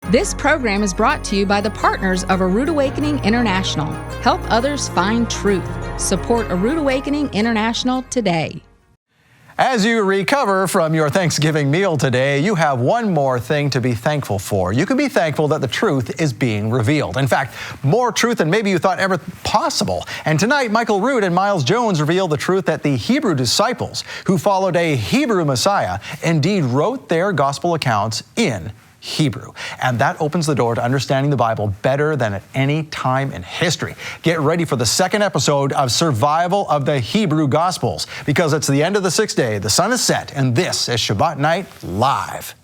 This program is brought to you by the partners of A Rood Awakening International. Help others find truth. Support A Rood Awakening International today. As you recover from your Thanksgiving meal today, you have one more thing to be thankful for. You can be thankful that the truth is being revealed. In fact, more truth than maybe you thought ever possible. And tonight, Michael Rood and Miles Jones reveal the truth that the Hebrew disciples who followed a Hebrew Messiah indeed wrote their gospel accounts in Hebrew. And that opens the door to understanding the Bible better than at any time in history. Get ready for the second episode of Survival of the Hebrew Gospels, because it's the end of the sixth day, the sun is set, and this is Shabbat Night Live.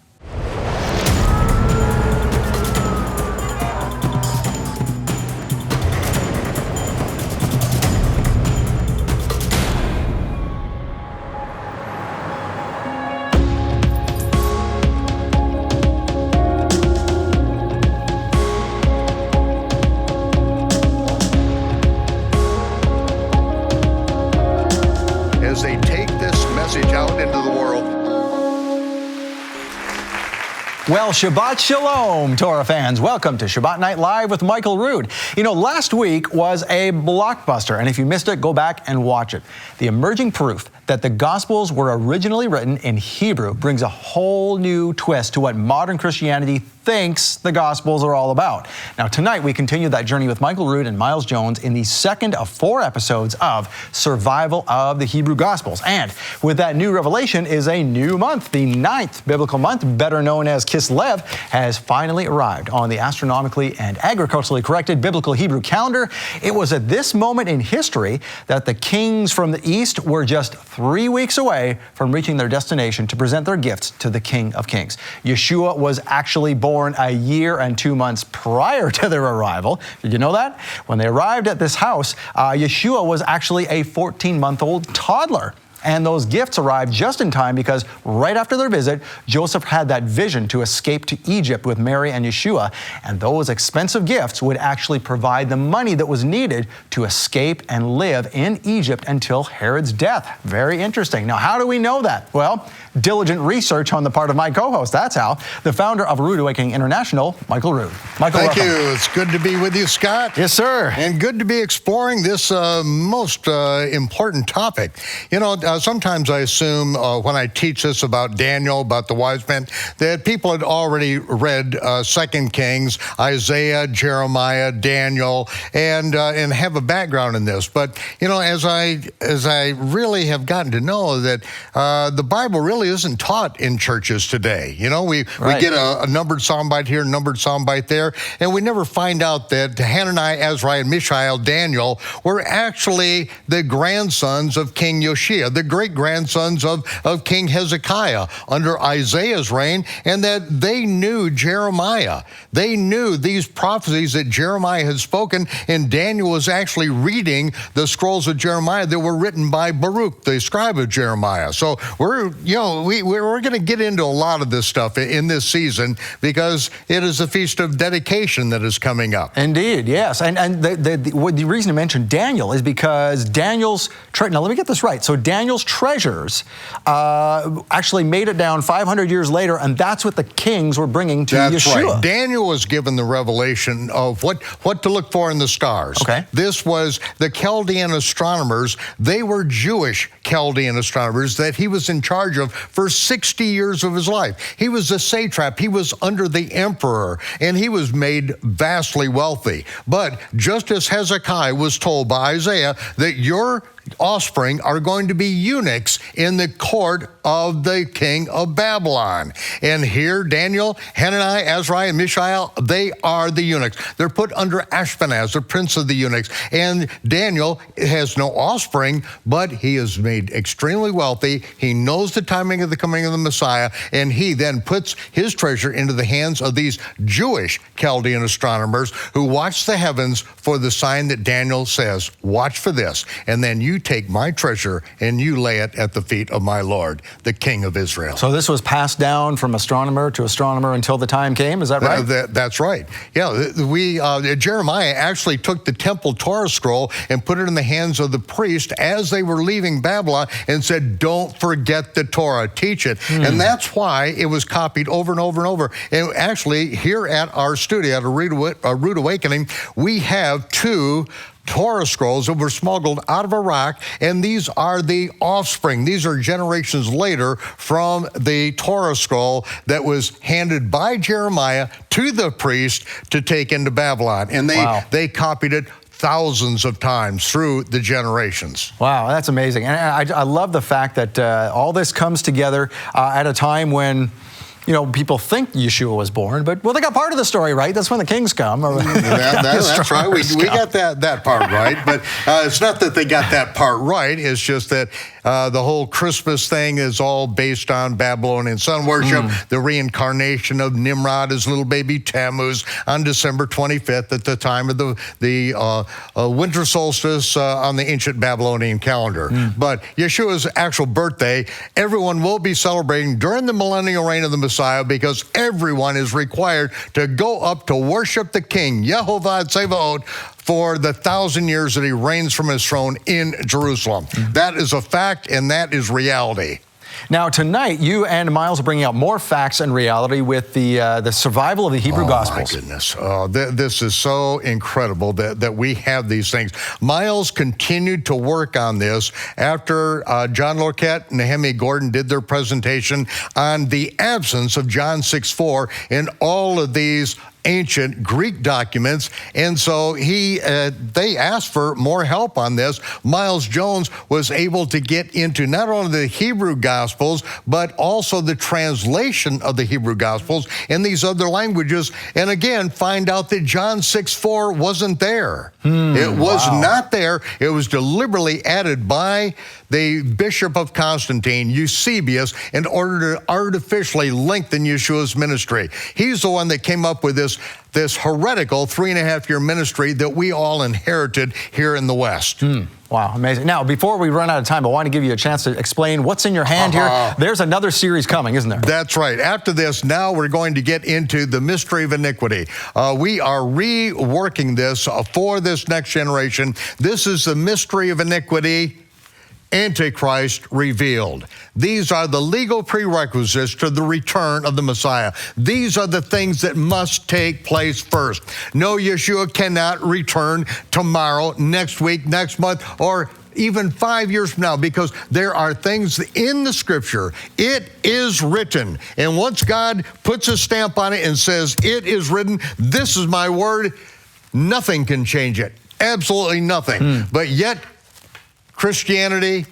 Well, Shabbat Shalom, Torah fans. Welcome to Shabbat Night Live with Michael Rood. You know, last week was a blockbuster, and if you missed it, go back and watch it. The emerging proof that the Gospels were originally written in Hebrew brings a whole new twist to what modern Christianity thinks the Gospels are all about. Now, tonight we continue that journey with Michael Rood and Miles Jones in the second of 4 episodes of Survival of the Hebrew Gospels. And with that new revelation is a new month. The 9th biblical month, better known as Kislev, has finally arrived on the astronomically and agriculturally corrected biblical Hebrew calendar. It was at this moment in history that the kings from the east were just 3 weeks away from reaching their destination to present their gifts to the King of Kings. Yeshua was actually born a year and 2 months prior to their arrival. Did you know that? When they arrived at this house, Yeshua was actually a 14-month-old toddler. And those gifts arrived just in time because right after their visit, Joseph had that vision to escape to Egypt with Mary and Yeshua. And those expensive gifts would actually provide the money that was needed to escape and live in Egypt until Herod's death. Very interesting. Now, how do we know that? Well, diligent research on the part of my co-host. That's how. The founder of Rood Awakening International, Michael Rood. Michael, thank welcome. you. It's good to be with you, Scott. Yes, sir. And good to be exploring this most important topic. You know, sometimes I assume when I teach this about Daniel, about the wise men, that people had already read 2 Kings, Isaiah, Jeremiah, Daniel, and have a background in this. But, you know, as I really have gotten to know that the Bible really isn't taught in churches today. You know, we get a numbered soundbite here, numbered soundbite there, and we never find out that Hananiah, Azariah, and Mishael, Daniel, were actually the grandsons of King Yoshia, the great-grandsons of King Hezekiah under Isaiah's reign, and that they knew Jeremiah. They knew these prophecies that Jeremiah had spoken, and Daniel was actually reading the scrolls of Jeremiah that were written by Baruch, the scribe of Jeremiah. So we're going to get into a lot of this stuff in this season because it is a feast of dedication that is coming up. Indeed, yes. And the reason I mentioned Daniel is because Daniel's, now let me get this right. So Daniel's treasures actually made it down 500 years later, and that's what the kings were bringing to That's Yeshua. Right. Daniel was given the revelation of what to look for in the stars. Okay. This was the Chaldean astronomers. They were Jewish Chaldean astronomers that he was in charge of for 60 years of his life. He was a satrap. He was under the emperor, and he was made vastly wealthy. But just as Hezekiah was told by Isaiah that your offspring are going to be eunuchs in the court of the king of Babylon. And here, Daniel, Hananiah, Azariah, and Mishael, they are the eunuchs. They're put under Ashpenaz, the prince of the eunuchs. And Daniel has no offspring, but he is made extremely wealthy. He knows the timing of the coming of the Messiah, and he then puts his treasure into the hands of these Jewish Chaldean astronomers who watch the heavens for the sign that Daniel says, watch for this. And then you you take my treasure and you lay it at the feet of my Lord, the King of Israel. So this was passed down from astronomer to astronomer until the time came, is that right? That's right. Yeah, Jeremiah actually took the temple Torah scroll and put it in the hands of the priest as they were leaving Babylon and said, don't forget the Torah, teach it. And that's why it was copied over and over and over. And actually, here at our studio, at a Rood Awakening, we have 2 Torah scrolls that were smuggled out of Iraq, and these are the offspring. These are generations later from the Torah scroll that was handed by Jeremiah to the priest to take into Babylon. And they copied it thousands of times through the generations. Wow, that's amazing. And I love the fact that all this comes together at a time when people think Yeshua was born, but they got part of the story right. That's when the kings come. That's right. We got that part right, but it's not that they got that part right. It's just that the whole Christmas thing is all based on Babylonian sun worship, the reincarnation of Nimrod as little baby Tammuz on December 25th at the time of the winter solstice on the ancient Babylonian calendar. But Yeshua's actual birthday, everyone will be celebrating during the millennial reign of the Messiah, because everyone is required to go up to worship the King, Yehovah Tsevaot, for the 1,000 years that he reigns from his throne in Jerusalem. That is a fact, and that is reality. Now, tonight, you and Miles are bringing out more facts and reality with the survival of the Hebrew Gospels. Oh, my goodness. This is so incredible that we have these things. Miles continued to work on this after John Lorquette and Nehemiah Gordon did their presentation on the absence of John 6:4 in all of these ancient Greek documents, and so they asked for more help on this. Miles Jones was able to get into not only the Hebrew Gospels, but also the translation of the Hebrew Gospels in these other languages, and again, find out that John 6:4 wasn't there. It was not there. It was deliberately added by the Bishop of Constantine, Eusebius, in order to artificially lengthen Yeshua's ministry. He's the one that came up with this heretical 3.5-year ministry that we all inherited here in the West. Wow, amazing. Now, before we run out of time, I want to give you a chance to explain what's in your hand here. There's another series coming, isn't there? That's right. After this, now we're going to get into the mystery of iniquity. We are reworking this for this next generation. This is the mystery of iniquity, Antichrist revealed. These are the legal prerequisites to the return of the Messiah. These are the things that must take place first. No, Yeshua cannot return tomorrow, next week, next month, or even 5 years from now, because there are things in the scripture. It is written. And once God puts a stamp on it and says, it is written, this is my word, nothing can change it. Absolutely nothing. But yet, Christianity,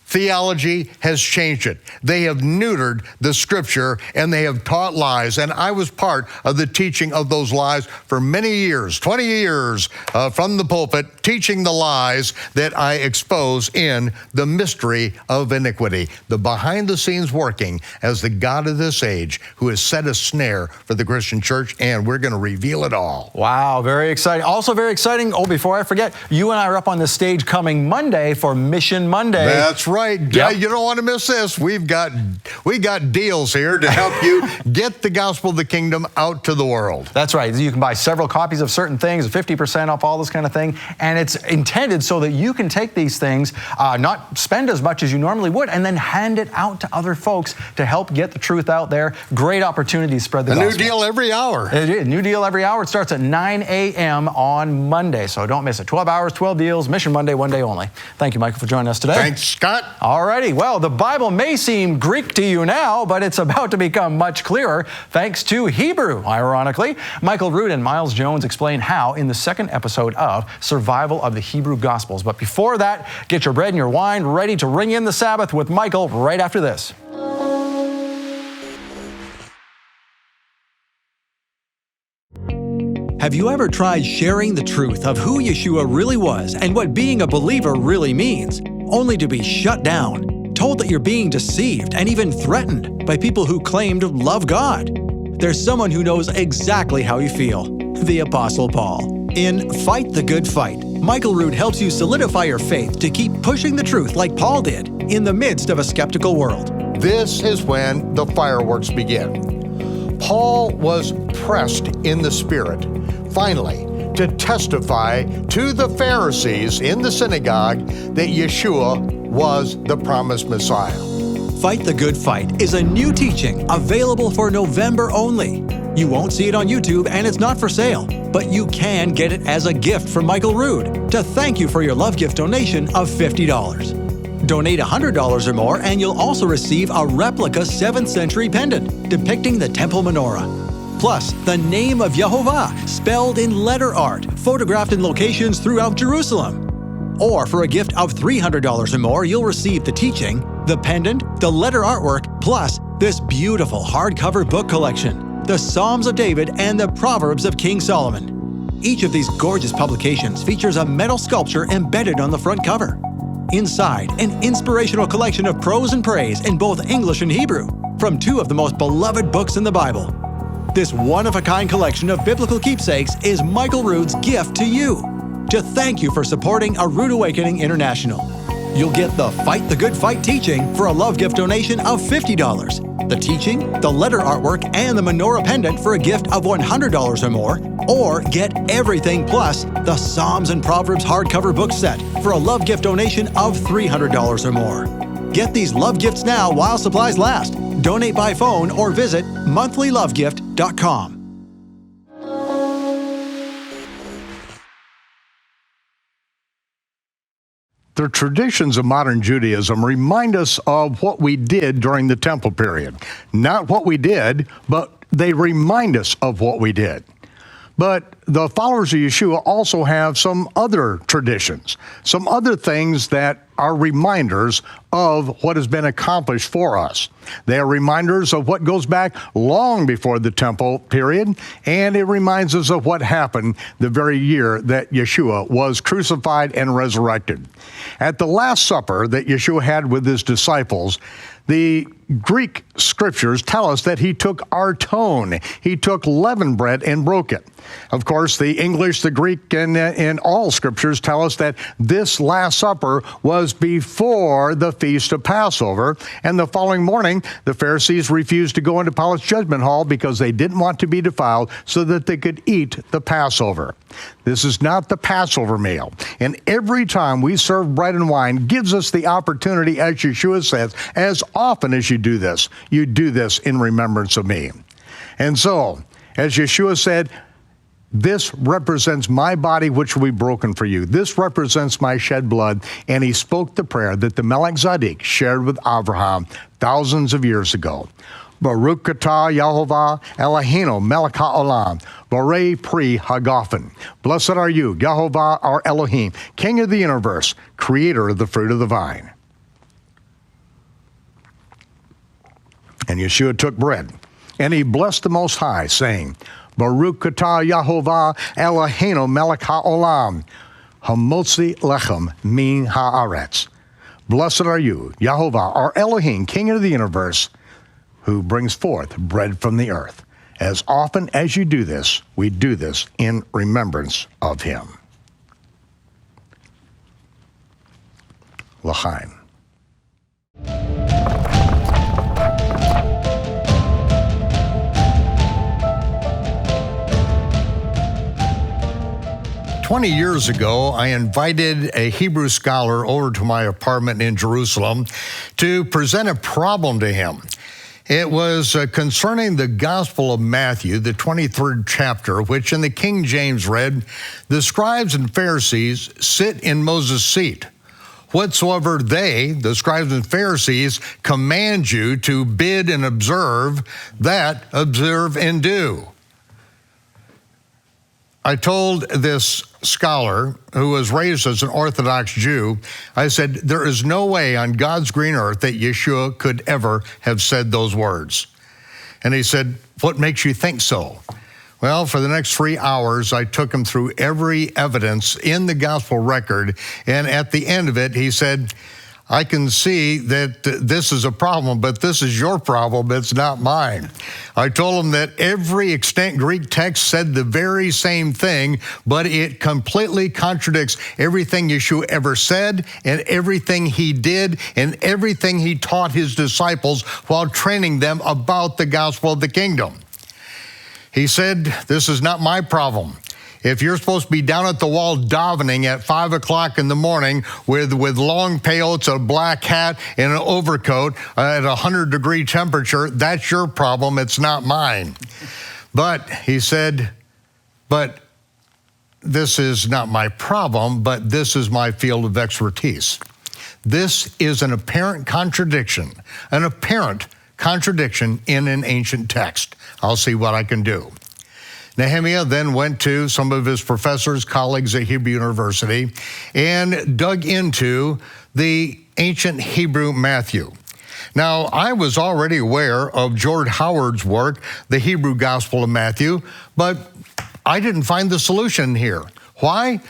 theology has changed it. They have neutered the scripture and they have taught lies. And I was part of the teaching of those lies for many years, 20 years from the pulpit, teaching the lies that I expose in the mystery of iniquity, the behind the scenes working as the God of this age who has set a snare for the Christian church, and we're going to reveal it all. Wow, very exciting. Also very exciting, before I forget, you and I are up on the stage coming Monday for Mission Monday. That's right. Yep. You don't want to miss this. We got deals here to help you get the gospel of the kingdom out to the world. That's right. You can buy several copies of certain things, 50% off, all this kind of thing. And it's intended so that you can take these things, not spend as much as you normally would, and then hand it out to other folks to help get the truth out there. Great opportunity to spread the gospel. A new deal every hour. New deal every hour. It starts at 9 a.m. on Monday, so don't miss it. 12 hours, 12 deals, Mission Monday, one day only. Thank you, Michael, for joining us today. Thanks, Scott. Alrighty, well, the Bible may seem Greek to you now, but it's about to become much clearer thanks to Hebrew, ironically. Michael Rood and Miles Jones explain how in the second episode of Survival of the Hebrew Gospels. But before that, get your bread and your wine ready to ring in the Sabbath with Michael right after this. Have you ever tried sharing the truth of who Yeshua really was and what being a believer really means, only to be shut down, told that you're being deceived, and even threatened by people who claim to love God? There's someone who knows exactly how you feel, the Apostle Paul. In Fight the Good Fight, Michael Rood helps you solidify your faith to keep pushing the truth like Paul did in the midst of a skeptical world. This is when the fireworks begin. Paul was pressed in the Spirit, finally, to testify to the Pharisees in the synagogue that Yeshua was the promised Messiah. Fight the Good Fight is a new teaching available for November only. You won't see it on YouTube and it's not for sale, but you can get it as a gift from Michael Rood to thank you for your love gift donation of $50. Donate $100 or more and you'll also receive a replica 7th century pendant depicting the temple menorah. Plus, the name of Yehovah spelled in letter art, photographed in locations throughout Jerusalem. Or for a gift of $300 or more, you'll receive the teaching, the pendant, the letter artwork, plus this beautiful hardcover book collection, the Psalms of David and the Proverbs of King Solomon. Each of these gorgeous publications features a metal sculpture embedded on the front cover. Inside, an inspirational collection of prose and praise in both English and Hebrew from two of the most beloved books in the Bible. This one-of-a-kind collection of biblical keepsakes is Michael Rood's gift to you, to thank you for supporting A Rood Awakening International. You'll get the Fight the Good Fight teaching for a love gift donation of $50, the teaching, the letter artwork, and the menorah pendant for a gift of $100 or more, or get everything plus the Psalms and Proverbs hardcover book set for a love gift donation of $300 or more. Get these love gifts now while supplies last. Donate by phone or visit monthlylovegift.com. The traditions of modern Judaism remind us of what we did during the temple period. Not what we did, but they remind us of what we did. But the followers of Yeshua also have some other traditions, some other things that are reminders of what has been accomplished for us. They are reminders of what goes back long before the temple period, and it reminds us of what happened the very year that Yeshua was crucified and resurrected. At the Last Supper that Yeshua had with his disciples, the Greek scriptures tell us that he took our tone. He took leavened bread and broke it. Of course, the English, the Greek, and all scriptures tell us that this Last Supper was before the Feast of Passover, and the following morning, the Pharisees refused to go into Pilate's judgment hall because they didn't want to be defiled so that they could eat the Passover. This is not the Passover meal, and every time we serve bread and wine gives us the opportunity, as Yeshua says, as often as you do this in remembrance of me. And so, as Yeshua said, this represents my body, which will be broken for you. This represents my shed blood. And he spoke the prayer that the Melech Tzaddik shared with Abraham thousands of years ago. Baruch atah Yehovah Eloheinu melech haolam, borei pri hagafen. Blessed are you, Yehovah our Elohim, King of the universe, creator of the fruit of the vine. And Yeshua took bread, and he blessed the Most High, saying, Baruch atah Yehovah Eloheinu melech haolam, hamotzi lechem min haaretz. Blessed are you, Yehovah, our Elohim, King of the universe, who brings forth bread from the earth. As often as you do this, we do this in remembrance of him. L'chaim. "20 years ago, I invited a Hebrew scholar over to my apartment in Jerusalem to present a problem to him. It was concerning the Gospel of Matthew, the 23rd chapter, which in the King James read, the scribes and Pharisees sit in Moses' seat. Whatsoever they, the scribes and Pharisees, command you to bid and observe, that observe and do." I told this scholar, who was raised as an Orthodox Jew, I said, there is no way on God's green earth that Yeshua could ever have said those words. And he said, what makes you think so? Well, for the next 3 hours, I took him through every evidence in the gospel record. And at the end of it, he said, I can see that this is a problem, but this is your problem, it's not mine. I told him that every extant Greek text said the very same thing, but it completely contradicts everything Yeshua ever said and everything he did and everything he taught his disciples while training them about the gospel of the kingdom. He said, this is not my problem. If you're supposed to be down at the wall davening at 5 o'clock in the morning with long peyotes, a black hat, and an overcoat at 100-degree temperature, that's your problem. It's not mine. But he said, but this is not my problem, but this is my field of expertise. This is an apparent contradiction in an ancient text. I'll see what I can do. Nehemiah then went to some of his professors, colleagues at Hebrew University, and dug into the ancient Hebrew Matthew. Now, I was already aware of George Howard's work, The Hebrew Gospel of Matthew, but I didn't find the solution here. Why?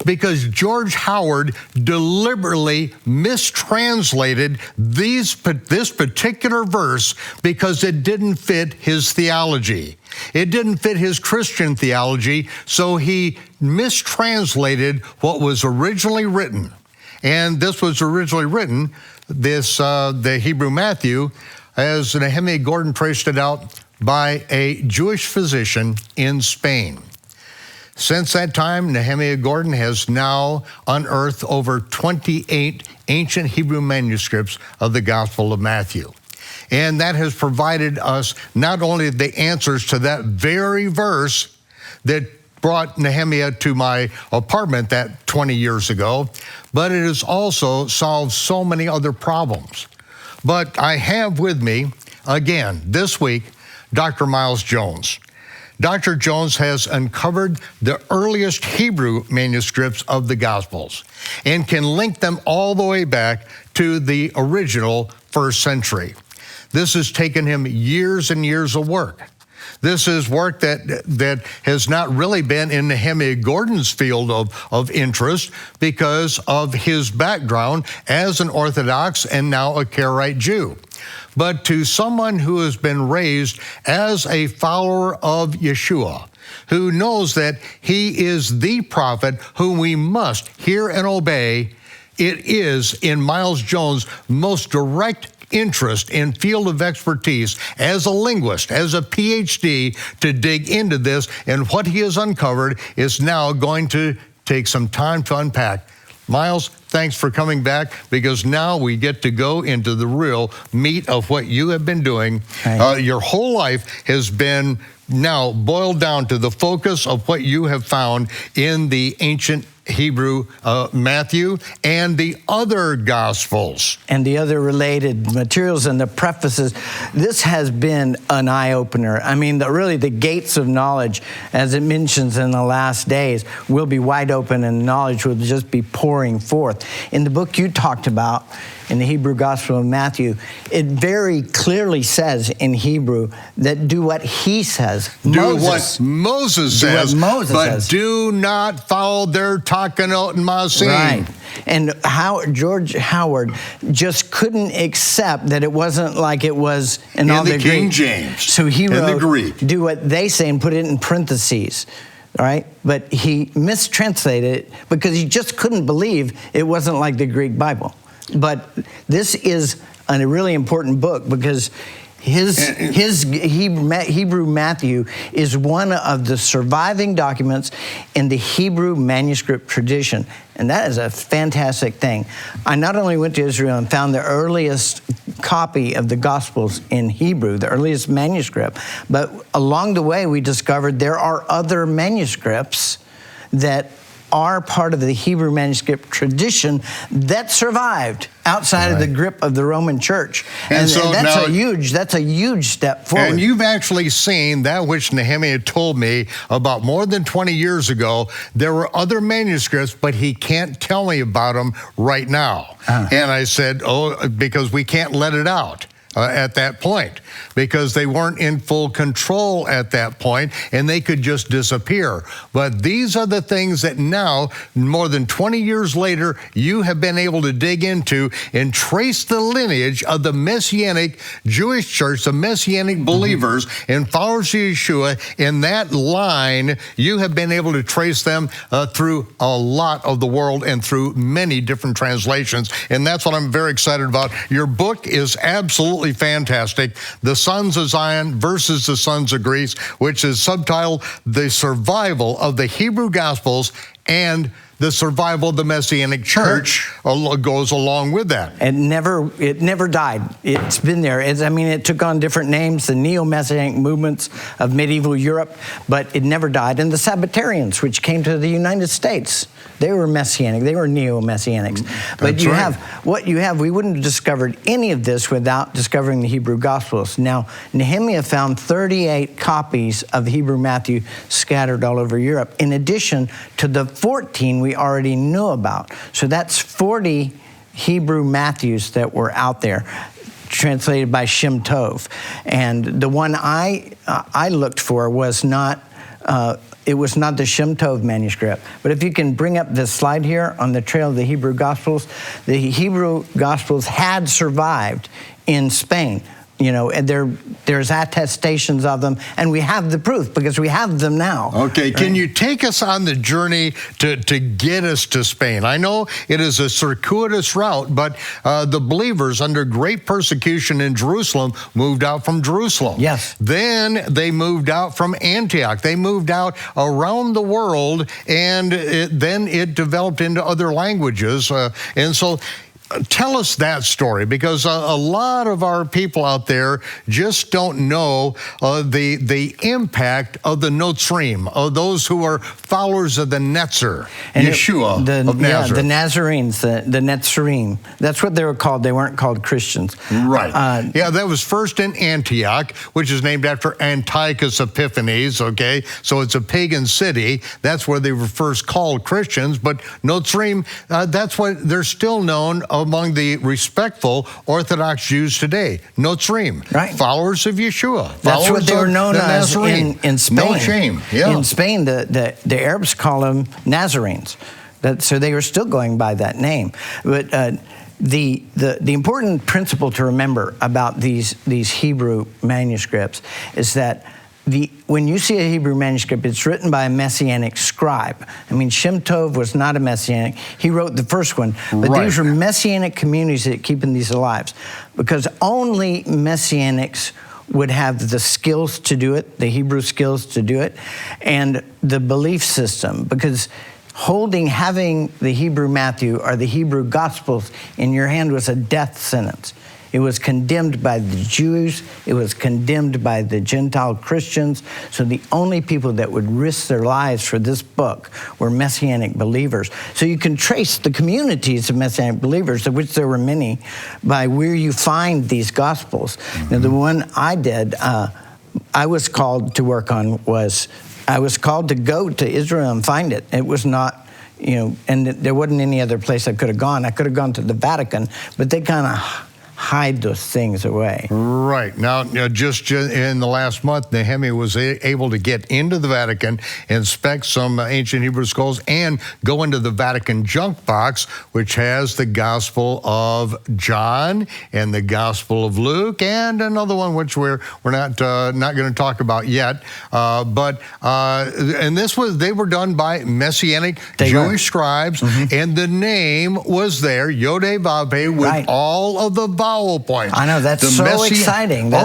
Because George Howard deliberately mistranslated this particular verse because it didn't fit his theology. It didn't fit his Christian theology, so he mistranslated what was originally written. And this was originally written, the Hebrew Matthew, as Nehemiah Gordon traced it out, by a Jewish physician in Spain. Since that time, Nehemiah Gordon has now unearthed over 28 ancient Hebrew manuscripts of the Gospel of Matthew. And that has provided us not only the answers to that very verse that brought Nehemiah to my apartment that 20 years ago, but it has also solved so many other problems. But I have with me, again, this week, Dr. Miles Jones. Dr. Jones has uncovered the earliest Hebrew manuscripts of the Gospels and can link them all the way back to the original first century. This has taken him years and years of work. This is work that has not really been in Nehemiah Gordon's field of interest because of his background as an Orthodox and now a Karaite Jew. But to someone who has been raised as a follower of Yeshua, who knows that he is the prophet whom we must hear and obey, it is in Miles Jones' most direct interest and field of expertise as a linguist, as a PhD, to dig into this, and what he has uncovered is now going to take some time to unpack. Miles, thanks for coming back, because now we get to go into the real meat of what you have been doing. Your whole life has been now boiled down to the focus of what you have found in the ancient Hebrew Matthew and the other Gospels. And the other related materials and the prefaces. This has been an eye-opener. I mean, really the gates of knowledge, as it mentions in the last days, will be wide open and knowledge will just be pouring forth. In the book you talked about, in the Hebrew Gospel of Matthew, it very clearly says in Hebrew that do what he says. Do what Moses says, but do not follow their takanot and maasim. Right. And George Howard just couldn't accept that it wasn't like it was in all the King Greek. James. So he wrote, the Greek. Do what they say and put it in parentheses. All right, but he mistranslated it because he just couldn't believe it wasn't like the Greek Bible. But this is a really important book because his Hebrew Matthew is one of the surviving documents in the Hebrew manuscript tradition. And that is a fantastic thing. I not only went to Israel and found the earliest copy of the Gospels in Hebrew, the earliest manuscript, but along the way we discovered there are other manuscripts that are part of the Hebrew manuscript tradition that survived outside of the grip of the Roman Church. And so that's a huge step forward. And you've actually seen that which Nehemiah told me about more than 20 years ago. There were other manuscripts, but he can't tell me about them right now. And I said, because we can't let it out. at that point, because they weren't in full control at that point, and they could just disappear. But these are the things that now, more than 20 years later, you have been able to dig into and trace the lineage of the Messianic Jewish church, the Messianic believers and followers of Yeshua. In that line, you have been able to trace them through a lot of the world and through many different translations. And that's what I'm very excited about. Your book is absolutely fantastic. The Sons of Zion versus the Sons of Greece, which is subtitled The Survival of the Hebrew Gospels and the Survival of the Messianic Church goes along with that. It never died. It's been there. It took on different names, the neo-Messianic movements of medieval Europe, but it never died. And the Sabbatarians, which came to the United States, they were Messianic. They were neo-Messianics. But we wouldn't have discovered any of this without discovering the Hebrew Gospels. Now, Nehemiah found 38 copies of the Hebrew Matthew scattered all over Europe, in addition to the 14 we already knew about. So that's 40 Hebrew Matthews that were out there, translated by Shem Tov. And the one I looked for was not, it was not the Shem Tov manuscript. But if you can bring up this slide here on the trail of the Hebrew Gospels, the Hebrew Gospels had survived in Spain. And there's attestations of them, and we have the proof because we have them now. Okay, right? Can you take us on the journey to get us to Spain? I know it is a circuitous route, but the believers under great persecution in Jerusalem moved out from Jerusalem. Yes. Then they moved out from Antioch. They moved out around the world, and then it developed into other languages. And so tell us that story, because a lot of our people out there just don't know the impact of the Notzrim, of those who are followers of the Netzer, Yeshua of Nazareth. Yeah, the Nazarenes, the Netzarim. That's what they were called. They weren't called Christians. Right. That was first in Antioch, which is named after Antiochus Epiphanes, okay? So it's a pagan city. That's where they were first called Christians. But Notzrim, that's what they're still known among the respectful Orthodox Jews today. Notzrim, right. Followers of Yeshua. That's what they were known as in Spain. No shame. Yeah. In Spain, the Arabs call them Nazarenes. So they were still going by that name. But the important principle to remember about these Hebrew manuscripts is that when you see a Hebrew manuscript, it's written by a Messianic scribe. Shem Tov was not a Messianic. He wrote the first one. But These were Messianic communities that keeping these alive, because only Messianics would have the skills to do it, the Hebrew skills to do it, and the belief system, because having the Hebrew Matthew or the Hebrew Gospels in your hand was a death sentence. It was condemned by the Jews. It was condemned by the Gentile Christians. So the only people that would risk their lives for this book were Messianic believers. So you can trace the communities of Messianic believers, of which there were many, by where you find these Gospels. Now, the one I did, I was called to work on I was called to go to Israel and find it. It was not, and there wasn't any other place I could have gone. I could have gone to the Vatican, but they kind of hide those things away. Right. Now, just in the last month, Nehemiah was able to get into the Vatican, inspect some ancient Hebrew scrolls, and go into the Vatican junk box, which has the Gospel of John and the Gospel of Luke, and another one which we're not going to talk about yet. And they were done by Messianic Jewish scribes, and the name was there, Yod-Heh-Vav-Heh, with all of the vowel points. I know, that's so exciting. The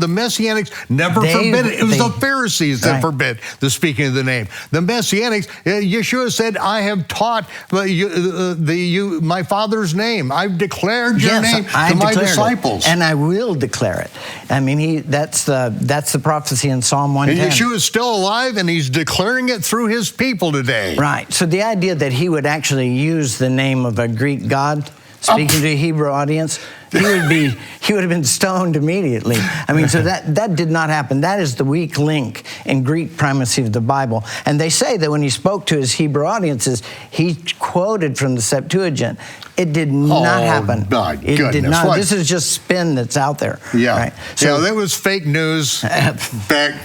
Messianics never forbid it. It was the Pharisees that forbid the speaking of the name. The Messianics, Yeshua said, I have taught my Father's name. I've declared your name to my disciples. And I will declare it. That's the prophecy in Psalm 110. And Yeshua is still alive, and he's declaring it through his people today. Right. So the idea that he would actually use the name of a Greek god, speaking to a Hebrew audience, he would have been stoned immediately. I mean, so that did not happen. That is the weak link in Greek primacy of the Bible. And they say that when he spoke to his Hebrew audiences, he quoted from the Septuagint. It did not happen. My it goodness. did not. What? This is just spin that's out there. Yeah. Right? So, that was fake news back.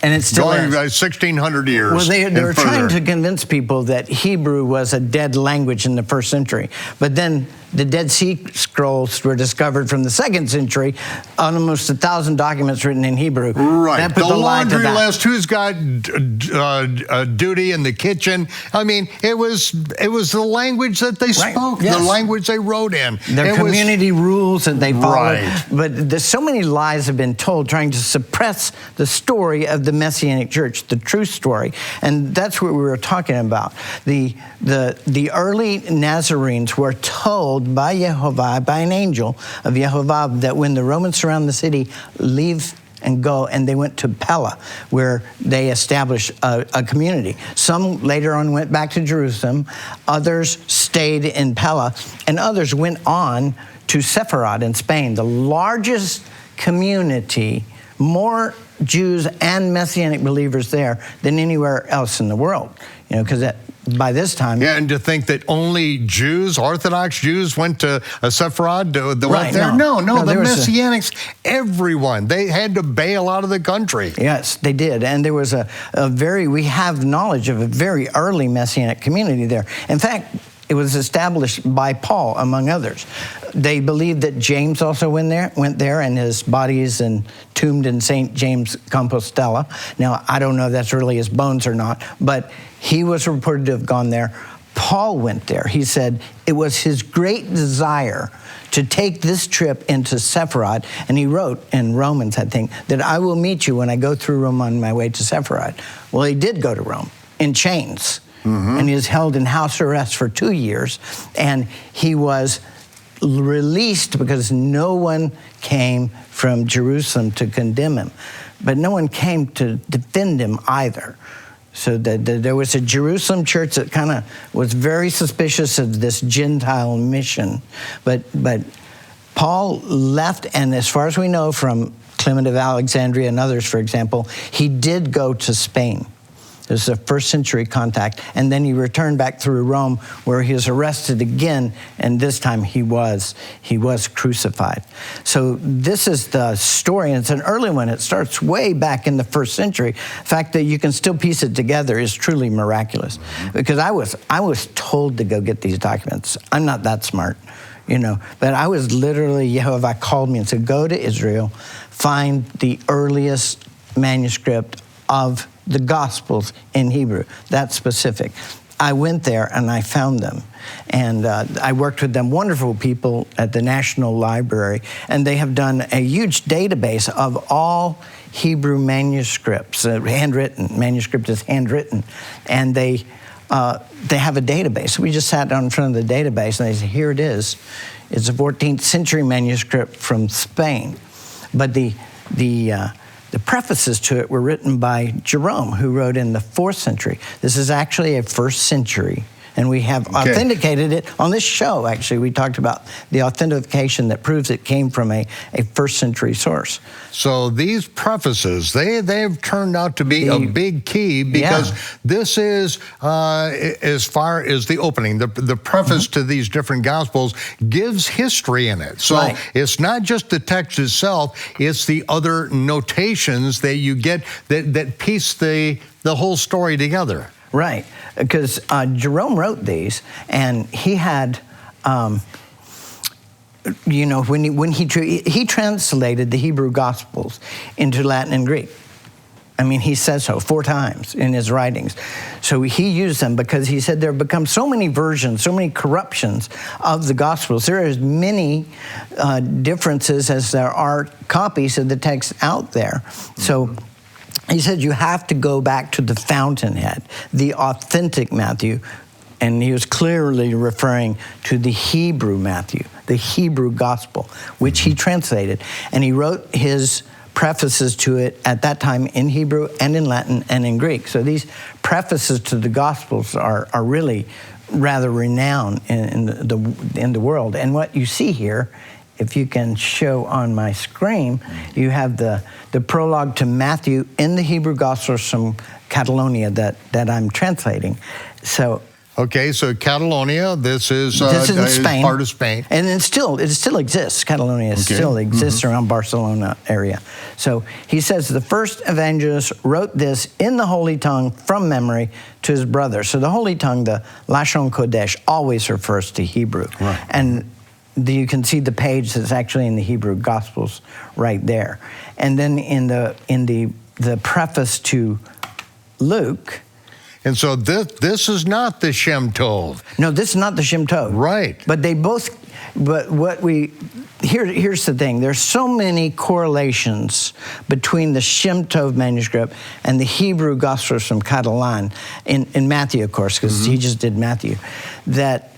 And it's still going is. by 1,600 years. Well, they were further. trying to convince people that Hebrew was a dead language in the first century. But then the Dead Sea Scrolls were discovered from the second century, almost 1,000 documents written in Hebrew. Right. That put the lie to laundry that. list, who's got duty in the kitchen. I mean, it was the language that they spoke, Yes. the language they wrote in. Their community rules that they followed. Right. But there's so many lies have been told trying to suppress the story of the Messianic church, the true story. And that's what we were talking about. The early Nazarenes were told by Yehovah, by an angel of Yehovah, that when the Romans surround the city, leave and go, and they went to Pella, where they established a community. Some later on went back to Jerusalem, others stayed in Pella, and others went on to Sepharad in Spain, the largest community, more Jews and Messianic believers there than anywhere else in the world. You know, because by this time... Yeah, and to think that only Jews, Orthodox Jews, went to Sepharad, the Right, went there? no, the there was Messianics, everyone. They had to bail out of the country. Yes, they did. And there was we have knowledge of a very early Messianic community there. In fact, it was established by Paul, among others. They believed that James also went there, and his body is entombed in St. James Compostela. Now, I don't know if that's really his bones or not, but he was reported to have gone there. Paul went there. He said it was his great desire to take this trip into Sepharad, and he wrote in Romans, I think, that I will meet you when I go through Rome on my way to Sepharad. Well, he did go to Rome in chains. Mm-hmm. And he was held in house arrest for 2 years, and he was released because no one came from Jerusalem to condemn him, but no one came to defend him either. So there was a Jerusalem church that kind of was very suspicious of this Gentile mission, but Paul left, and as far as we know from Clement of Alexandria and others, for example, he did go to Spain. It was a first century contact. And then he returned back through Rome, where he was arrested again, and this time he was crucified. So this is the story, and it's an early one. It starts way back in the first century. The fact that you can still piece it together is truly miraculous. Because I was told to go get these documents. I'm not that smart, you know, but I was literally, Yehovah called me and said, go to Israel, find the earliest manuscript of the Gospels in Hebrew, that's specific. I went there and I found them. And I worked with them, wonderful people at the National Library, and they have done a huge database of all Hebrew manuscripts, handwritten. Manuscript is handwritten. And they have a database. We just sat down in front of the database and they said, here it is. It's a 14th century manuscript from Spain. But the prefaces to it were written by Jerome, who wrote in the 4th century. This is actually a 1st century, and we have authenticated it on this show. Actually, we talked about the authentication that proves it came from a 1st century source. So these prefaces, they've turned out to be a big key, because this is, as far as the opening, the preface to these different Gospels gives history in it. So it's not just the text itself, it's the other notations that you get that piece the whole story together. Right, because Jerome wrote these, and he had... you know, when he translated the Hebrew Gospels into Latin and Greek. I mean, he says so 4 times in his writings. So he used them because he said there have become so many versions, so many corruptions of the Gospels. There are as many differences as there are copies of the text out there. So he said you have to go back to the fountainhead, the authentic Matthew. And he was clearly referring to the Hebrew Matthew, the Hebrew gospel, which he translated. And he wrote his prefaces to it at that time in Hebrew and in Latin and in Greek. So these prefaces to the Gospels are really rather renowned in the world. And what you see here, if you can show on my screen, you have the prologue to Matthew in the Hebrew Gospels from Catalonia that I'm translating. So. Okay, so Catalonia, this is in Spain. Part of Spain. And it still exists. Catalonia still exists around Barcelona area. So he says, the first evangelist wrote this in the Holy Tongue from memory to his brother. So the Holy Tongue, the Lashon Kodesh, always refers to Hebrew. Right. And you can see the page that's actually in the Hebrew Gospels right there. And then in the preface to Luke. And so this is not the Shem Tov. No, this is not the Shem Tov. Right. But here's the thing. There's so many correlations between the Shem Tov manuscript and the Hebrew Gospels from Catalan, in Matthew, of course, because he just did Matthew, that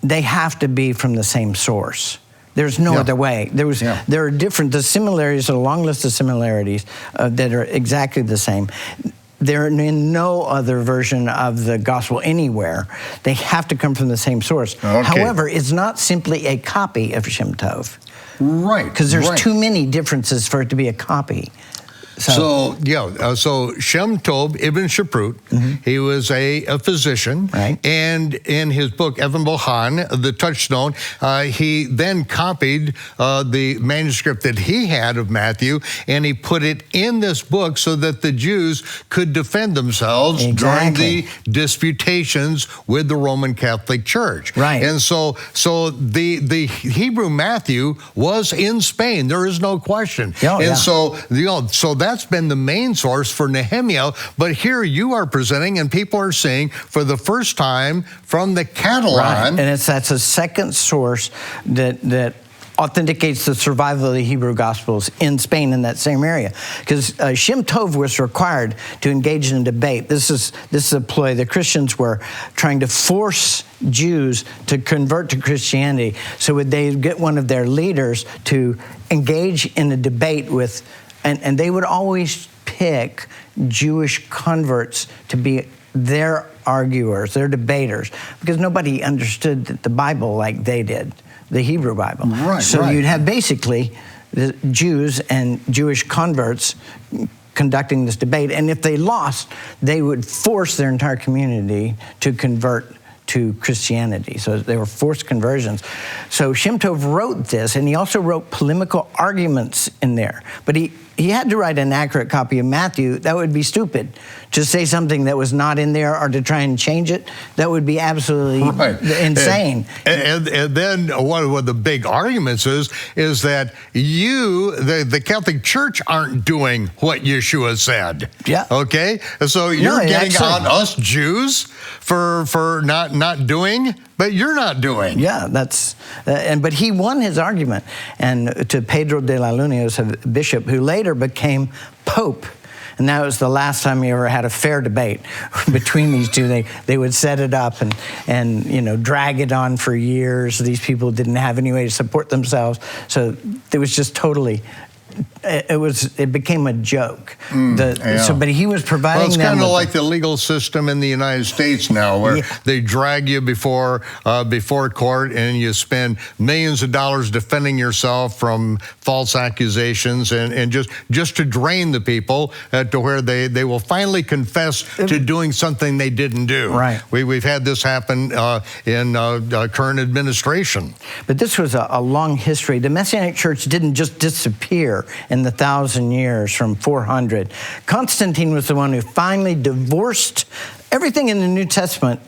they have to be from the same source. There's no other way. There are the similarities, a long list of similarities that are exactly the same. They're in no other version of the gospel anywhere. They have to come from the same source. Okay. However, it's not simply a copy of Shem Tov. Right. Because there's too many differences for it to be a copy. So Shem Tov Ibn Shaprut, he was a physician, right. And in his book Evan Bohan, The Touchstone, he then copied the manuscript that he had of Matthew, and he put it in this book so that the Jews could defend themselves during the disputations with the Roman Catholic Church. Right. And so the Hebrew Matthew was in Spain. There is no question. So that's been the main source for Nehemiah, but here you are presenting, and people are seeing for the first time from the Catalan. Right. And that's a second source that authenticates the survival of the Hebrew Gospels in Spain in that same area. Because Shem Tov was required to engage in a debate. This is a ploy. The Christians were trying to force Jews to convert to Christianity. So would they get one of their leaders to engage in a debate with, and they would always pick Jewish converts to be their arguers, their debaters, because nobody understood the Bible like they did, the Hebrew Bible. Right, so you'd have basically the Jews and Jewish converts conducting this debate, and if they lost, they would force their entire community to convert to Christianity. So they were forced conversions. So Shem Tov wrote this, and he also wrote polemical arguments in there. But he had to write an accurate copy of Matthew. That would be stupid. To say something that was not in there or to try and change it, that would be absolutely insane. And then one of the big arguments is that the Catholic Church aren't doing what Yeshua said. Yeah. Okay? So you're getting on us Jews for not doing, but you're not doing. Yeah, that's but he won his argument, and to Pedro de la Luna, who's a bishop who later became Pope. And that was the last time he ever had a fair debate between these two. They would set it up and drag it on for years. These people didn't have any way to support themselves, so it was just totally. It became a joke. But he was providing. Well, it's kind of like the legal system in the United States now, where they drag you before court, and you spend millions of dollars defending yourself from false accusations, and just to drain the people to where they will finally confess to doing something they didn't do. Right. We've had this happen in current administration. But this was a long history. The Messianic Church didn't just disappear in the 1,000 years from 400. Constantine was the one who finally divorced everything in the New Testament.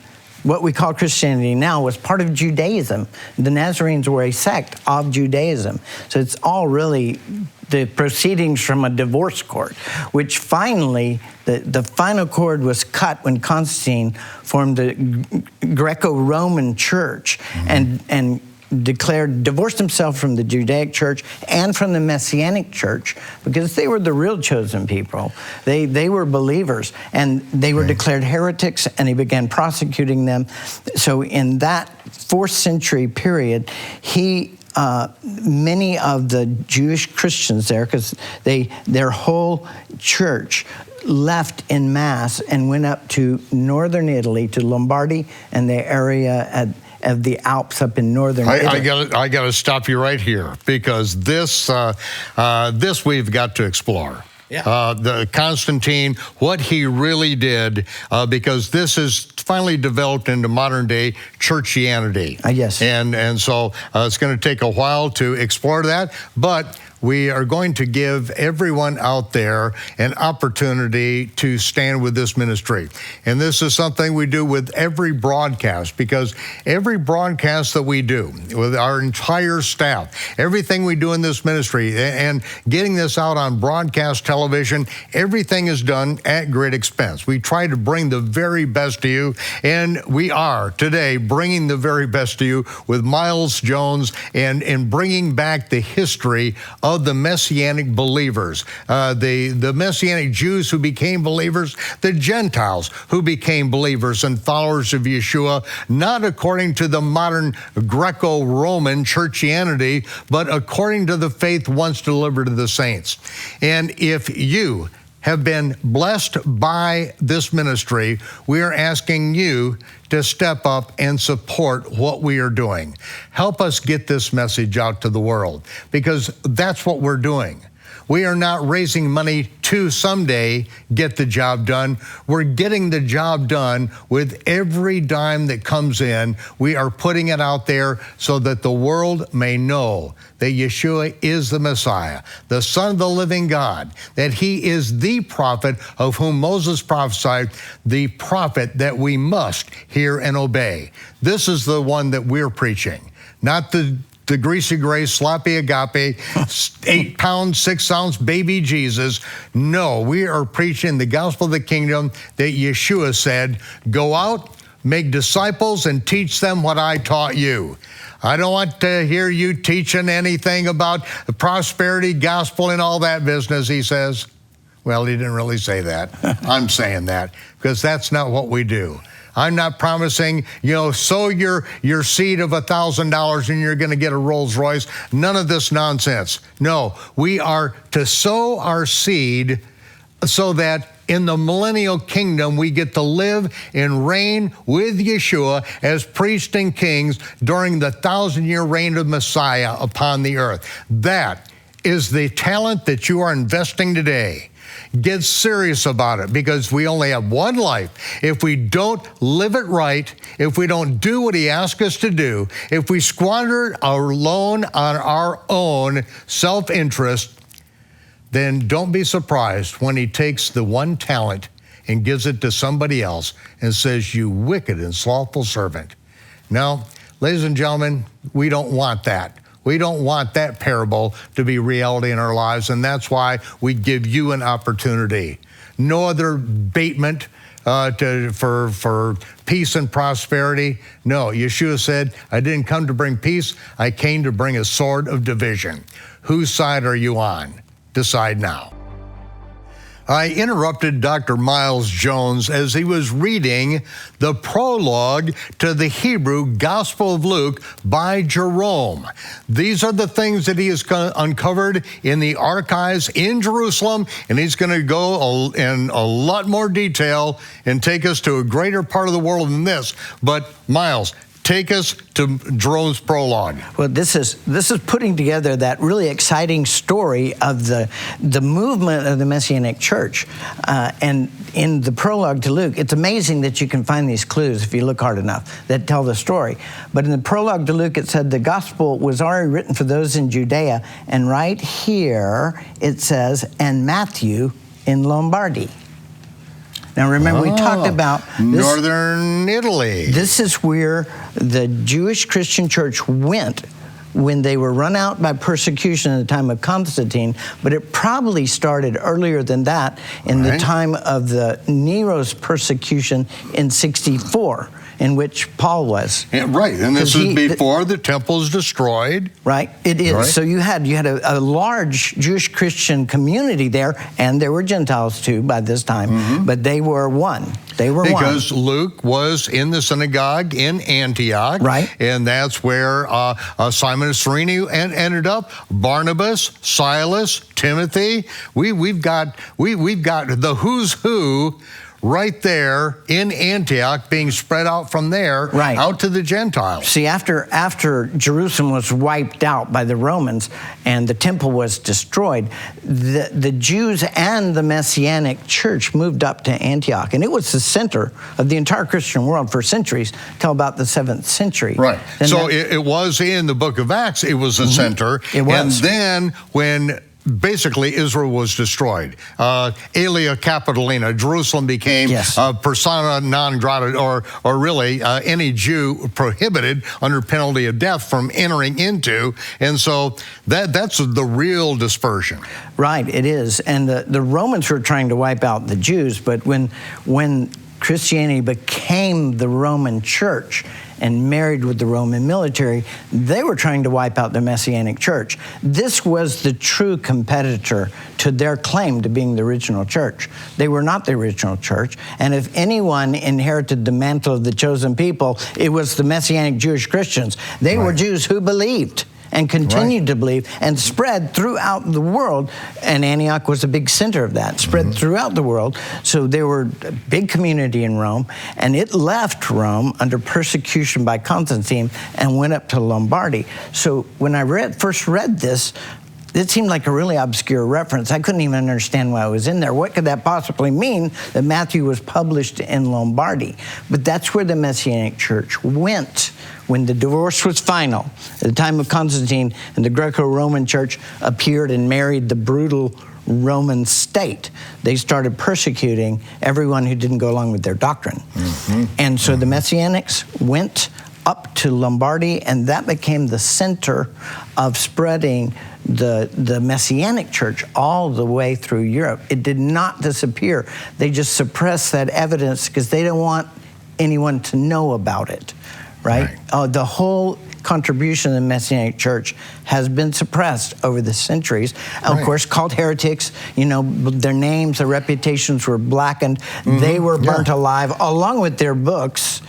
What we call Christianity now was part of Judaism. The Nazarenes were a sect of Judaism. So it's all really the proceedings from a divorce court, which finally, the final cord was cut when Constantine formed the Greco-Roman Church and divorced himself from the Judaic church and from the Messianic church, because they were the real chosen people. They were believers, and they were declared heretics, and he began prosecuting them. So in that 4th century period, he many of the Jewish Christians there, because their whole church left en masse and went up to northern Italy, to Lombardy and the area of the Alps up in northern Italy. I got to stop you right here, because this we've got to explore. Yeah. The Constantine, what he really did, because this is finally developed into modern day churchianity. Yes. And so it's going to take a while to explore that, but we are going to give everyone out there an opportunity to stand with this ministry. And this is something we do with every broadcast, because every broadcast that we do with our entire staff, everything we do in this ministry and getting this out on broadcast television, everything is done at great expense. We try to bring the very best to you, and we are today bringing the very best to you with Miles Jones and bringing back the history of the Messianic believers, the Messianic Jews who became believers, the Gentiles who became believers and followers of Yeshua, not according to the modern Greco-Roman churchianity, but according to the faith once delivered to the saints. And if you have been blessed by this ministry, we are asking you to step up and support what we are doing. Help us get this message out to the world, because that's what we're doing. We are not raising money to someday get the job done. We're getting the job done with every dime that comes in. We are putting it out there so that the world may know that Yeshua is the Messiah, the Son of the living God, that he is the prophet of whom Moses prophesied, the prophet that we must hear and obey. This is the one that we're preaching, not the greasy gray, sloppy agape, 8 pound, 6 ounce baby Jesus. No, we are preaching the gospel of the kingdom that Yeshua said, go out, make disciples, and teach them what I taught you. I don't want to hear you teaching anything about the prosperity gospel and all that business, he says. Well, he didn't really say that. I'm saying that because that's not what we do. I'm not promising, sow your seed of $1,000 and you're going to get a Rolls Royce. None of this nonsense. No, we are to sow our seed so that in the millennial kingdom we get to live and reign with Yeshua as priests and kings during the 1,000-year reign of Messiah upon the earth. That is the talent that you are investing today. Get serious about it, because we only have one life. If we don't live it right, if we don't do what he asked us to do, if we squander our loan on our own self-interest, then don't be surprised when he takes the one talent and gives it to somebody else and says, you wicked and slothful servant. Now, ladies and gentlemen, we don't want that. We don't want that parable to be reality in our lives, and that's why we give you an opportunity. No other abatement for peace and prosperity. No, Yeshua said, I didn't come to bring peace, I came to bring a sword of division. Whose side are you on? Decide now. I interrupted Dr. Miles Jones as he was reading the prologue to the Hebrew Gospel of Luke by Jerome. These are the things that he has uncovered in the archives in Jerusalem, and he's going to go in a lot more detail and take us to a greater part of the world than this. But Miles, take us to Jerome's prologue. Well, this is putting together that really exciting story of the movement of the Messianic Church. And in the prologue to Luke, it's amazing that you can find these clues if you look hard enough that tell the story. But in the prologue to Luke, it said the gospel was already written for those in Judea. And right here, it says, and Matthew in Lombardy. Now, remember, we talked about this, northern Italy. This is where the Jewish Christian church went when they were run out by persecution in the time of Constantine, but it probably started earlier than that in the time of the Nero's persecution in 64. in which Paul was. Yeah, right, and this is before the temple is destroyed. Right, it is. Right. So you had a large Jewish Christian community there, and there were Gentiles too by this time, but they were one. They were because Luke was in the synagogue in Antioch, right, and that's where Simon of Cyrene ended up. Barnabas, Silas, Timothy. We've got the who's who right there in Antioch, being spread out from there out to the Gentiles. See, after Jerusalem was wiped out by the Romans and the temple was destroyed, the Jews and the Messianic church moved up to Antioch, and it was the center of the entire Christian world for centuries till about the 7th century. Right. And so it was in the book of Acts, it was the center. It was. And then when basically Israel was destroyed, Aelia Capitolina, Jerusalem became persona non grata, or really any Jew prohibited under penalty of death from entering into, and so that's the real dispersion. Right, it is. And the Romans were trying to wipe out the Jews, but when Christianity became the Roman church and married with the Roman military, they were trying to wipe out the Messianic church. This was the true competitor to their claim to being the original church. They were not the original church, and if anyone inherited the mantle of the chosen people, it was the Messianic Jewish Christians. They were Jews who believed and continued to believe and spread throughout the world. And Antioch was a big center of that, spread throughout the world. So there were a big community in Rome, and it left Rome under persecution by Constantine and went up to Lombardy. So when I first read this, it seemed like a really obscure reference. I couldn't even understand why it was in there. What could that possibly mean that Matthew was published in Lombardy? But that's where the Messianic church went when the divorce was final. At the time of Constantine, and the Greco-Roman church appeared and married the brutal Roman state, they started persecuting everyone who didn't go along with their doctrine. And so the Messianics went up to Lombardy, and that became the center of spreading the Messianic church all the way through Europe. It did not disappear. They just suppressed that evidence because they don't want anyone to know about it, right? The whole contribution of the Messianic church has been suppressed over the centuries. Of course, called heretics, their names, their reputations were blackened. They were burnt alive along with their books,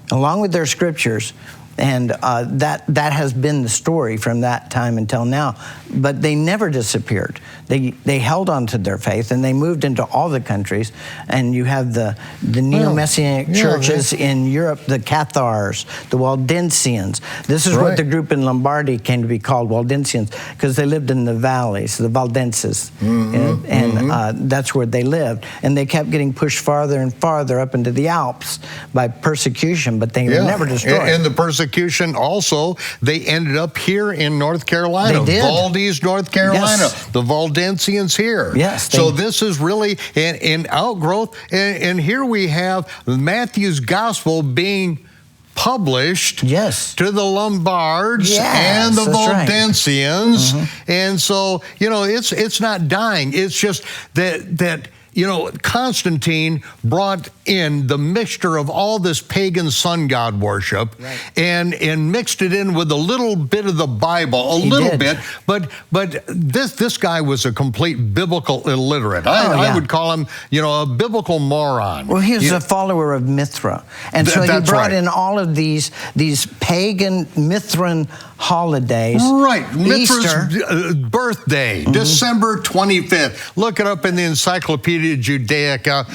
along with their scriptures. And that has been the story from that time until now. But they never disappeared. They held on to their faith, and they moved into all the countries. And you have the neo-Messianic churches in Europe, the Cathars, the Waldensians. This is what the group in Lombardy came to be called, Waldensians, because they lived in the valleys, the Valdenses. And that's where they lived. And they kept getting pushed farther and farther up into the Alps by persecution, but they were never destroyed. And the persecution also, they ended up here in North Carolina. They did. Valdes, North Carolina. The Valdensians here. So this is really an outgrowth. And here we have Matthew's gospel being published to the Lombards and the Valdensians. And so, it's not dying. It's just that Constantine brought in the mixture of all this pagan sun god worship and mixed it in with a little bit of the Bible, bit. But this guy was a complete biblical illiterate. I would call him, a biblical moron. Well, he was a follower of Mithra. And so he brought in all of these pagan Mithran holidays. Mithra's birthday, December 25th. Look it up in the Encyclopedia Judaica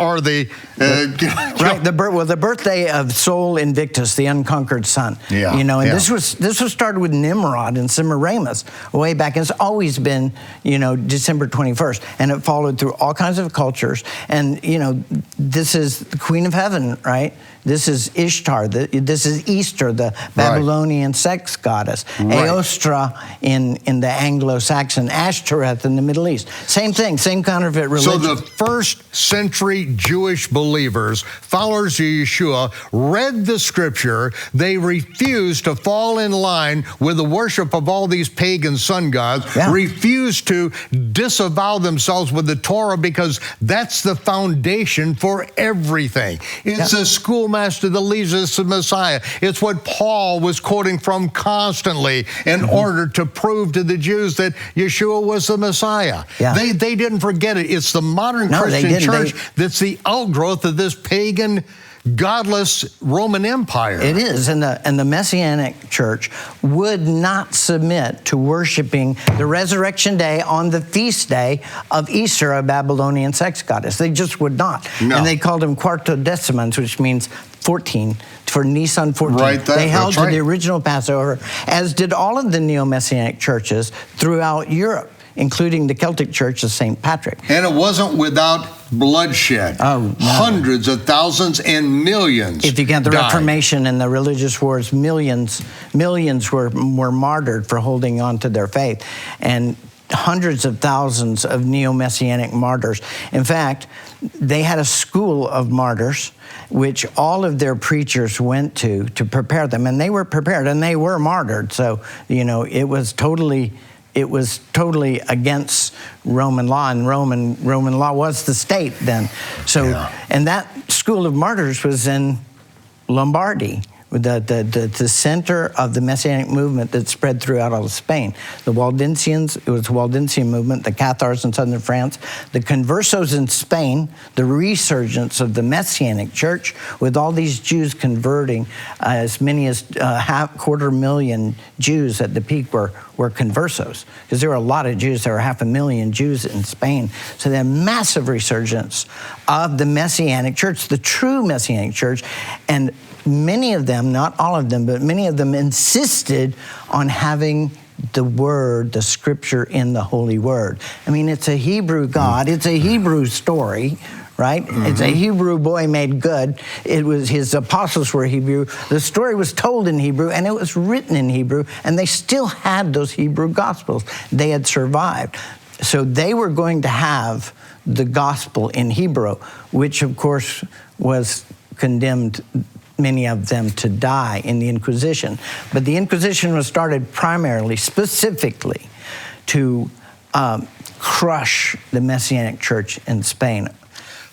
or the the birthday of Sol Invictus, the unconquered sun. This was started with Nimrod and Semiramis way back. And it's always been December 21st, and it followed through all kinds of cultures. And this is the Queen of Heaven, right? This is Ishtar. This is Easter, the Babylonian sex god. goddess. Right. Aostra in the Anglo-Saxon, Ashtoreth in the Middle East. Same thing, same counterfeit religion. So the first century Jewish believers, followers of Yeshua, read the scripture. They refused to fall in line with the worship of all these pagan sun gods, refused to disavow themselves with the Torah, because that's the foundation for everything. It's the schoolmaster that leads us to Messiah. It's what Paul was quoting from constantly in order to prove to the Jews that Yeshua was the Messiah. They didn't forget it. It's the modern Christian church that's the outgrowth of this pagan, godless Roman Empire. It is, and the Messianic church would not submit to worshiping the resurrection day on the feast day of Easter, a Babylonian sex goddess. They just would not. No. And they called them quartodecimans, which means 14, for Nisan 14. Right, they held to the original Passover, as did all of the neo-Messianic churches throughout Europe, including the Celtic Church of St. Patrick. And it wasn't without bloodshed. Oh, no. Hundreds of thousands and millions. If you count the died. Reformation and the religious wars, millions were martyred for holding on to their faith. And hundreds of thousands of neo-Messianic martyrs. In fact, they had a school of martyrs, which all of their preachers went to prepare them. And they were prepared, and they were martyred. So, it was totally against Roman law, and Roman law was the state then. So, and that school of martyrs was in Lombardy, the center of the Messianic movement that spread throughout all of Spain. The Waldensians, it was the Waldensian movement, the Cathars in southern France, the Conversos in Spain, the resurgence of the Messianic church, with all these Jews converting. As many as 250,000 Jews at the peak were Conversos, because there were a lot of Jews. There were 500,000 Jews in Spain. So they had massive resurgence of the Messianic church, the true Messianic church, and many of them, not all of them, but many of them insisted on having the word, the scripture in the Holy Word. I mean, it's a Hebrew God. It's a Hebrew story, right? It's a Hebrew boy made good. It was, his apostles were Hebrew. The story was told in Hebrew, and it was written in Hebrew, and they still had those Hebrew gospels. They had survived. So they were going to have the gospel in Hebrew, which of course was condemned, many of them, to die in the Inquisition. But the Inquisition was started primarily, specifically, to crush the Messianic church in Spain.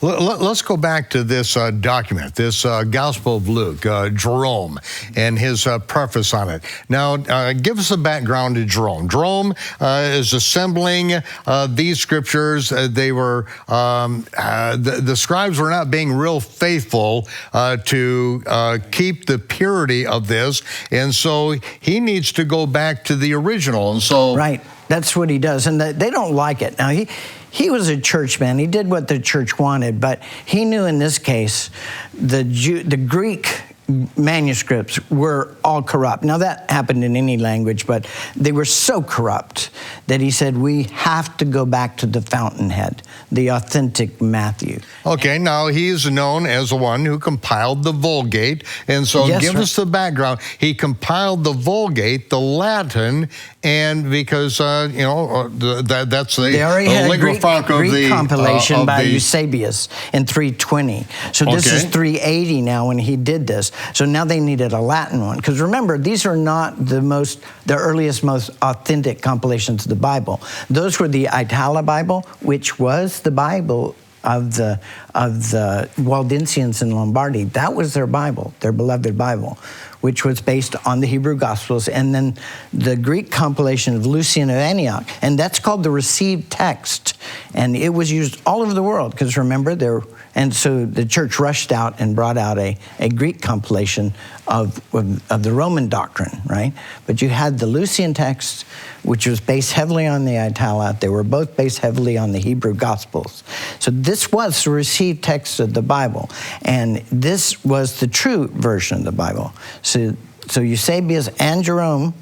Let's go back to this document, this Gospel of Luke, Jerome, and his preface on it. Now, give us a background to Jerome. Jerome is assembling these scriptures. They were, the scribes were not being real faithful to keep the purity of this, and so he needs to go back to the original. And so, right, that's what he does, and they don't like it. Now, he was a church man. He did what the church wanted, but he knew in this case the Greek manuscripts were all corrupt. Now, that happened in any language, but they were so corrupt that he said, we have to go back to the fountainhead, the authentic Matthew. Okay, now he's known as the one who compiled the Vulgate, and so give us the background. He compiled the Vulgate, the Latin, and because, that's the lingua franca of the Greek compilation by Eusebius in 320. So this is 380 now when he did this. So now they needed a Latin one. Because remember, these are not the earliest, most authentic compilations of the Bible. Those were the Itala Bible, which was the Bible of the Waldensians in Lombardy. That was their Bible, their beloved Bible, which was based on the Hebrew Gospels, and then the Greek compilation of Lucian of Antioch, and that's called the received text, and it was used all over the world, because remember, and so the church rushed out and brought out a Greek compilation of the Roman doctrine, right? But you had the Lucian text, which was based heavily on the Itala. They were both based heavily on the Hebrew Gospels. So this was the received text of the Bible, and this was the true version of the Bible. So Eusebius and Jerome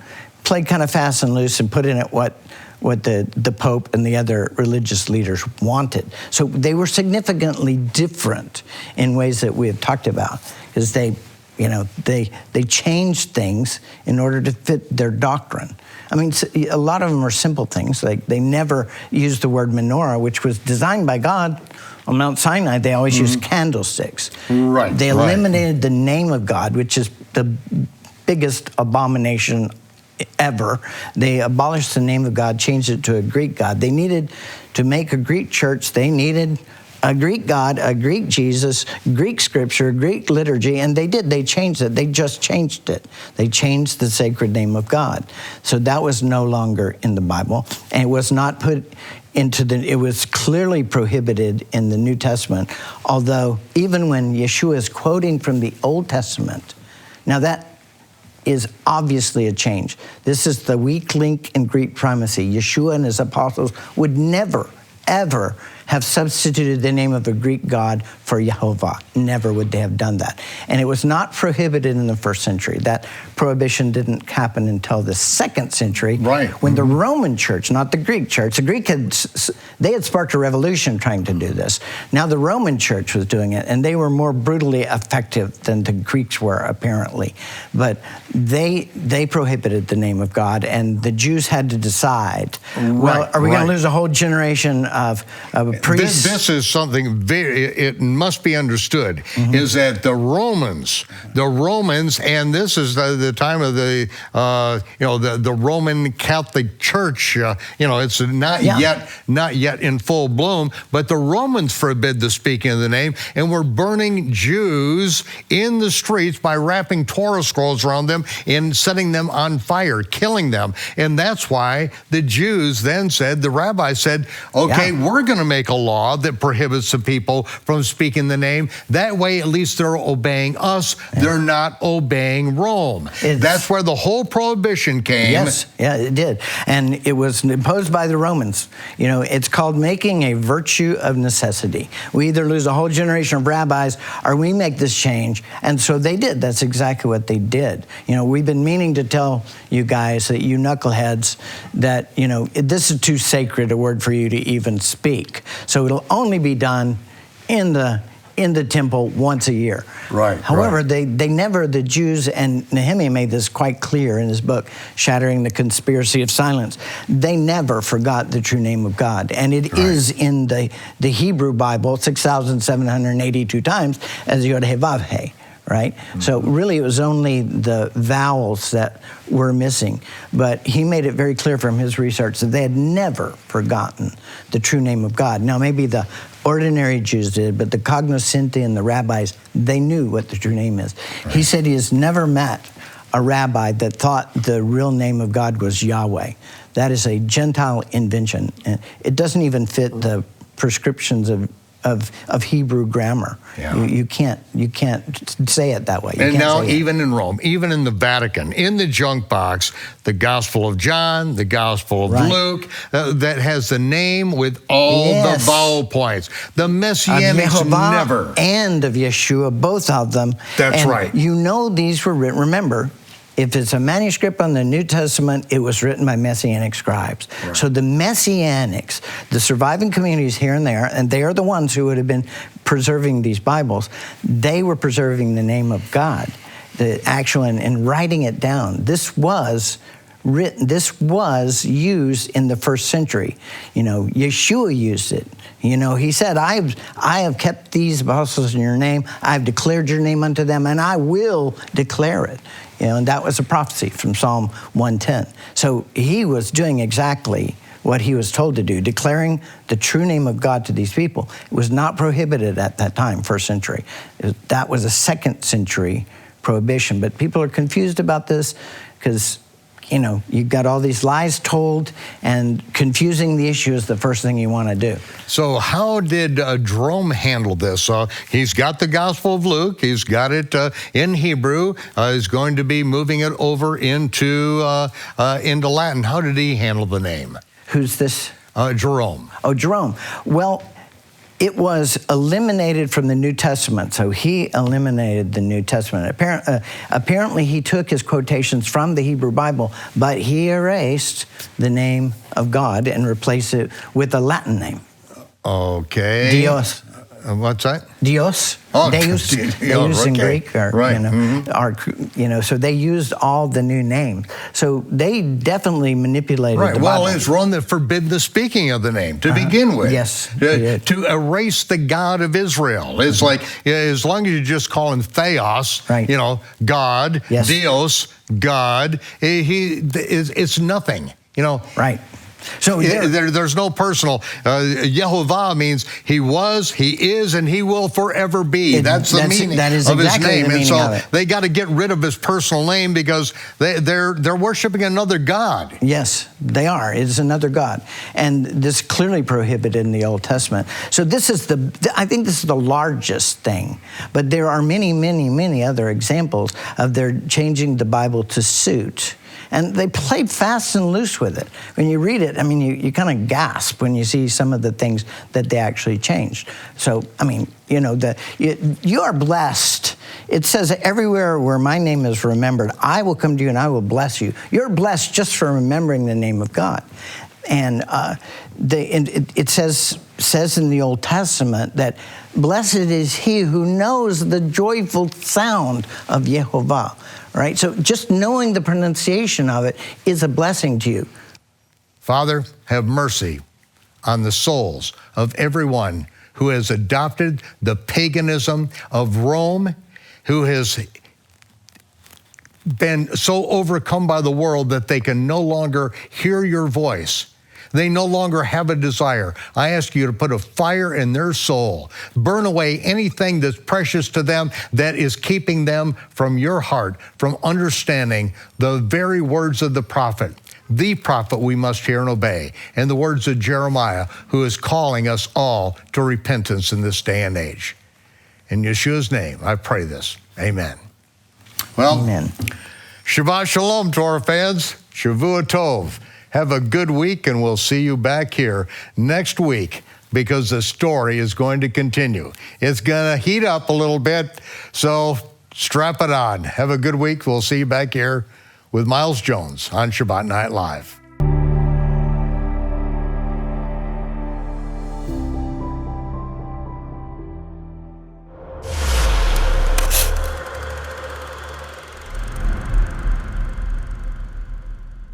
played kind of fast and loose and put in it what the Pope and the other religious leaders wanted. So they were significantly different in ways that we have talked about, because they They changed things in order to fit their doctrine. I mean, a lot of them are simple things. Like they never used the word menorah, which was designed by God. On Mount Sinai, they always used candlesticks. Right. They eliminated the name of God, which is the biggest abomination ever. They abolished the name of God, changed it to a Greek God. They needed to make a Greek church. They needed a Greek God, a Greek Jesus, Greek scripture, Greek liturgy, and they did. They changed it. They just changed it. They changed the sacred name of God. So that was no longer in the Bible, and it was not put into it was clearly prohibited in the New Testament, although even when Yeshua is quoting from the Old Testament, now that is obviously a change. This is the weak link in Greek primacy. Yeshua and his apostles would never, ever have substituted the name of a Greek god for Jehovah. Never would they have done that. And it was not prohibited in the first century. That prohibition didn't happen until the second century, when the Roman church, not the Greek church, the Greek had sparked a revolution trying to do this. Now the Roman church was doing it, and they were more brutally effective than the Greeks were, apparently. But they prohibited the name of God, and the Jews had to decide, well, are we going to lose a whole generation of priests? This is something it must be understood, is that the Romans, and this is the time of the Roman Catholic Church. It's not yet in full bloom, but the Romans forbid the speaking of the name, and were burning Jews in the streets by wrapping Torah scrolls around them and setting them on fire, killing them. And that's why the Jews then said, the rabbis said, okay, we're going to make a law that prohibits the people from speaking the name. That way, at least they're obeying us. They're not obeying Rome. That's where the whole prohibition came. Yes, yeah, it did. And it was imposed by the Romans. It's called making a virtue of necessity. We either lose a whole generation of rabbis or we make this change. And so they did. That's exactly what they did. We've been meaning to tell you guys, that you knuckleheads, that, this is too sacred a word for you to even speak. So it'll only be done in the temple once a year. However, they never, the Jews, and Nehemiah made this quite clear in his book, Shattering the Conspiracy of Silence, they never forgot the true name of God. And it is in the Hebrew Bible 6,782 times as Yod-Heh-Vav-Heh. So really it was only the vowels that were missing. But he made it very clear from his research that they had never forgotten the true name of God. Now maybe the ordinary Jews did, but the cognoscenti and the rabbis, they knew what the true name is. He said he has never met a rabbi that thought the real name of God was Yahweh. That is a Gentile invention. And it doesn't even fit the prescriptions of Hebrew grammar. You can't say it that way. And now even in Rome, even in the Vatican, in the junk box, the Gospel of John, the Gospel of Luke, that has the name with all the vowel points. The Messianics never. And of Yeshua, both of them. That's right. These were written, remember, if it's a manuscript on the New Testament, it was written by Messianic scribes. So the Messianics, the surviving communities here and there, and they are the ones who would have been preserving these Bibles, they were preserving the name of God, the actual, and writing it down. This was written, this was used in the first century. Yeshua used it. He said, I have kept these apostles in your name. I've declared your name unto them, and I will declare it. And that was a prophecy from Psalm 110. So he was doing exactly what he was told to do, declaring the true name of God to these people. It was not prohibited at that time, first century. That was a second century prohibition. But people are confused about this because you've got all these lies told, and confusing the issue is the first thing you want to do. So how did Jerome handle this? He's got the Gospel of Luke. He's got it in Hebrew. He's going to be moving it over into Latin. How did he handle the name? Who's this? Jerome. Oh, Jerome. Well, it was eliminated from the New Testament, so he eliminated the New Testament. Apparently, he took his quotations from the Hebrew Bible, but he erased the name of God and replaced it with a Latin name. Okay. Dios. What's that? Dios. Oh, Deus. Deus in okay. Greek, or, Right. so they used all the new names. So they definitely manipulated Right. the Well, Bible. it's Rome that forbid the speaking of the name to begin with. Yes. To erase the God of Israel. It's like, as long as you just call him Theos, Right. God, Yes. Dios, God, it's nothing. Right. So There's no personal. Yehovah means he was, he is, and he will forever be. That's the meaning that is of exactly his name. the And meaning so of it. they got to get rid of his personal name because they're worshiping another God. Yes, they are. It is another God. And this is clearly prohibited in the Old Testament. So this is I think this is the largest thing. But there are many, many, many other examples of their changing the Bible to suit. And they played fast and loose with it. When you read it, you kind of gasp when you see some of the things that they actually changed. So, you are blessed. It says, everywhere where my name is remembered, I will come to you and I will bless you. You're blessed just for remembering the name of God. And it says in the Old Testament that blessed is he who knows the joyful sound of Yehovah. Right? So just knowing the pronunciation of it is a blessing to you. Father, have mercy on the souls of everyone who has adopted the paganism of Rome, who has been so overcome by the world that they can no longer hear your voice. They no longer have a desire. I ask you to put a fire in their soul. Burn away anything that's precious to them that is keeping them from your heart, from understanding the very words of the prophet we must hear and obey, and the words of Jeremiah, who is calling us all to repentance in this day and age. In Yeshua's name, I pray this. Amen. Well, Amen. Shabbat Shalom, Torah fans. Shavua Tov. Have a good week, and we'll see you back here next week because the story is going to continue. It's going to heat up a little bit, so strap it on. Have a good week. We'll see you back here with Miles Jones on Shabbat Night Live.